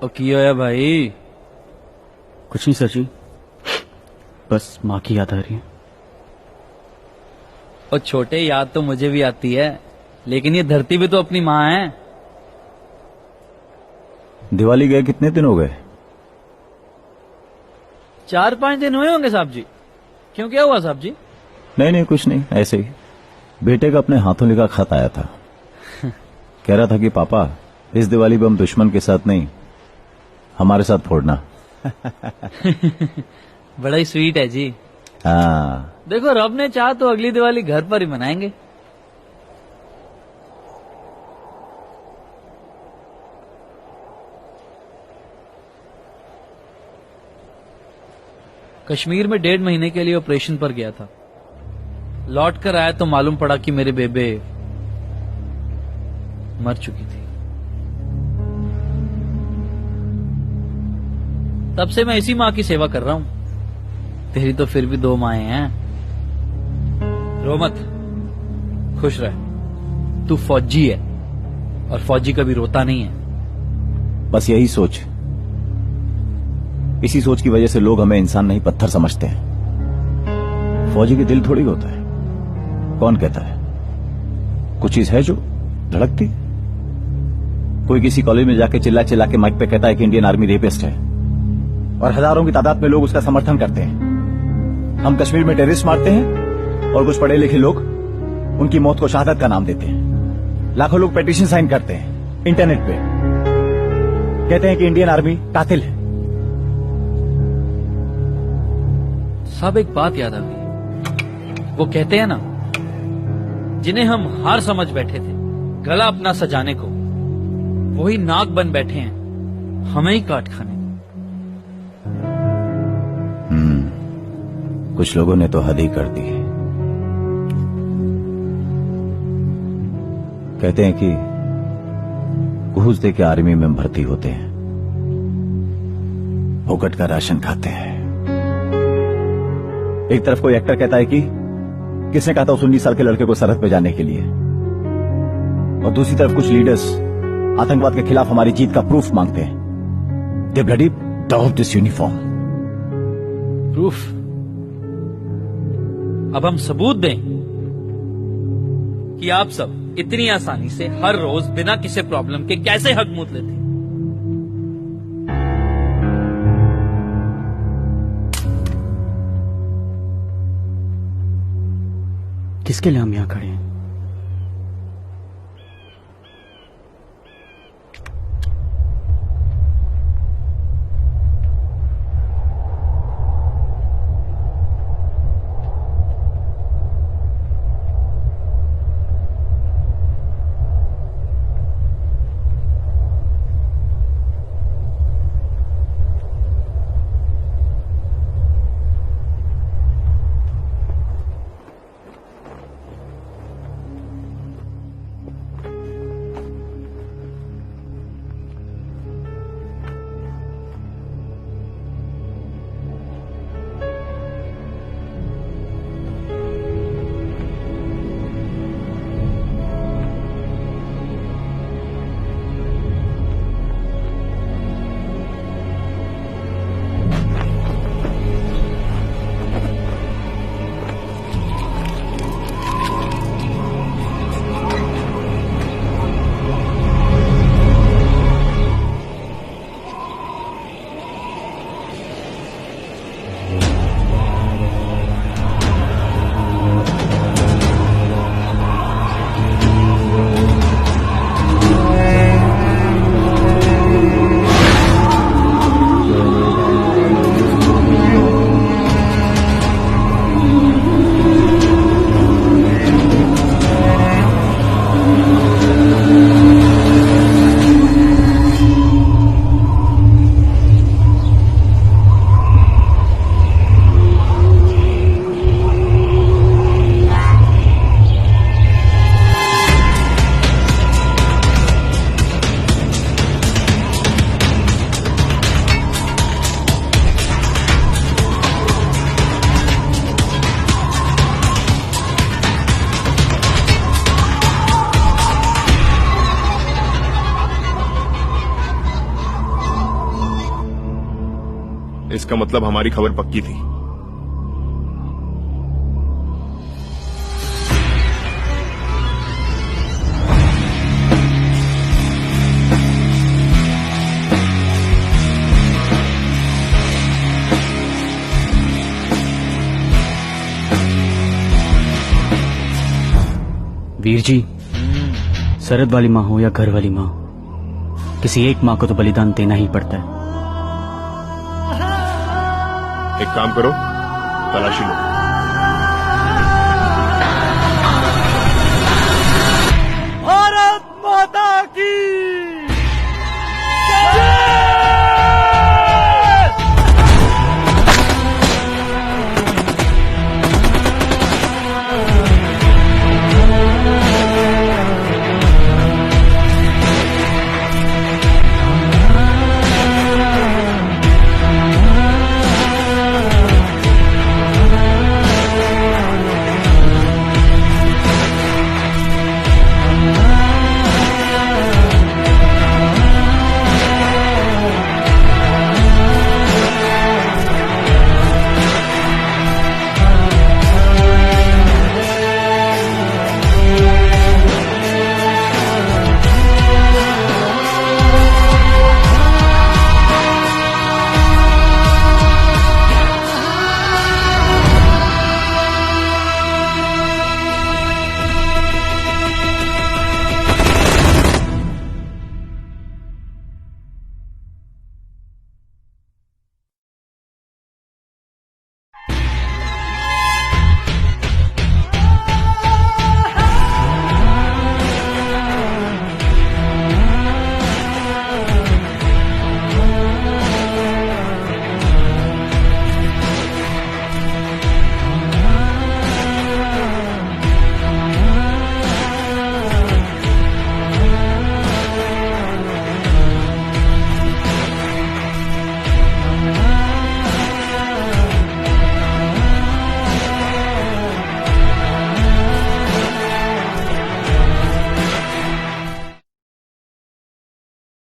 ओ की होया भाई? कुछ नहीं सर जी, बस माँ की याद आ रही है। और छोटे, याद तो मुझे भी आती है, लेकिन ये धरती भी तो अपनी माँ है। दिवाली गए कितने दिन हो गए? 4-5 दिन हुए होंगे साहब जी। क्यों, क्या हुआ साहब जी? नहीं नहीं, कुछ नहीं, ऐसे ही। बेटे का अपने हाथों लिखा खत आया था। कह रहा था कि पापा, इस दिवाली बम दुश्मन के साथ नहीं, हमारे साथ फोड़ना। बड़ा ही स्वीट है जी। हाँ। देखो, रब ने चाहा तो अगली दिवाली घर पर ही मनाएंगे। कश्मीर में 1.5 महीने के लिए ऑपरेशन पर गया था। लौट कर आया तो मालूम पड़ा कि मेरे बेबे मर चुकी थी। तब से मैं इसी माँ की सेवा कर रहा हूं। तेरी तो फिर भी 2 माएं हैं। रो मत, खुश रह। तू फौजी है और फौजी कभी रोता नहीं है। बस यही सोच, इसी सोच की वजह से लोग हमें इंसान नहीं पत्थर समझते हैं। फौजी के दिल थोड़ी होता है। कौन कहता है? कुछ चीज है जो धड़कती। कोई किसी कॉलेज में जाके चिल्ला चिल्ला के माइक पे कहता है कि इंडियन आर्मी रेपिस्ट है, और हजारों की तादाद में लोग उसका समर्थन करते हैं। हम कश्मीर में टेररिस्ट मारते हैं और कुछ पढ़े लिखे लोग उनकी मौत को शहादत का नाम देते हैं। लाखों लोग पेटिशन साइन करते हैं इंटरनेट पे, कहते हैं कि इंडियन आर्मी कातिल है। सब एक बात याद आ गई। वो कहते हैं ना, जिन्हें हम हार समझ बैठे थे गला अपना सजाने को, वही नाग बन बैठे हैं हमें ही काट खाने। कुछ लोगों ने तो हद ही कर दी। कहते हैं कि घूस दे के आर्मी में भर्ती होते हैं, फोकट का राशन खाते हैं। एक तरफ कोई एक्टर कहता है कि किसने कहा था उस 19 साल के लड़के को सरहद पे जाने के लिए, और दूसरी तरफ कुछ लीडर्स आतंकवाद के खिलाफ हमारी जीत का प्रूफ मांगते हैं। They bloody dog this uniform. Proof? अब हम सबूत दें कि आप सब इतनी आसानी से हर रोज बिना किसी प्रॉब्लम के कैसे हक मूत लेते हैं। किसके लिए हम यहां खड़े हैं? इसका मतलब हमारी खबर पक्की थी। वीर जी, सरहद वाली माँ हो या घर वाली माँ, किसी एक माँ को तो बलिदान देना ही पड़ता है। एक काम करो, तलाशी लो।